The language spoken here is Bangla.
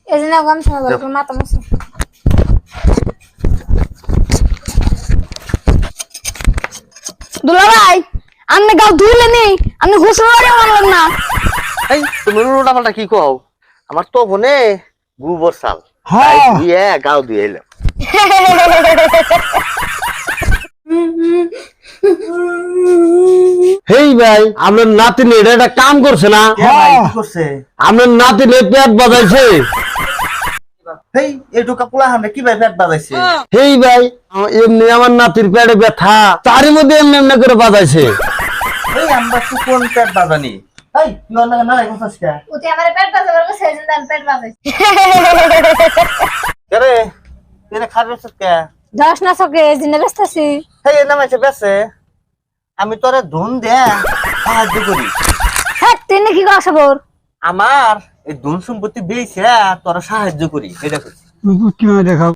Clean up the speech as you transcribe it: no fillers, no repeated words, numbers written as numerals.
এই যে না গামছা বলবো মাথা মুছে দুলা ভাই আপনি গাও ধুইলে নেই আপনি হুসুরে মারলেন না এই তুমি উল্টা পাল্টা কি কও আমার তো বনে গোবর সাল হ্যাঁ দিয়ে গাও দিয়ে এলাম হেই ভাই আপনার নাতিনি এটা একটা কাম করছে না ভাই কি করছে আপনার নাতিনি পেট বাজাইছে এই এটুকা পোলা হামে কি ভাই পেট বাজাইছে হেই ভাই এমনি আমার নাতির পেটে ব্যথা তারই মধ্যে এমনি এমনি করে বাজাইছে এই আমরা তো কোন পেট বাজানি এই তুই অন্য না রাখছ কে ওতে আমার পেট বাজাবার কো সেজন দান পেট বাজাই আরে এনে খাবে কে দশ না সকে জিনে ব্যস্তাছি এই এ নামাইছে বেছে আমি তোরে ধুন দে সাহায্য করি হ্যাঁ তিনি কি করা খবর আমার এই ধন সম্পত্তি বেইছে তোরা সাহায্য করি এটা করছি কি দেখাও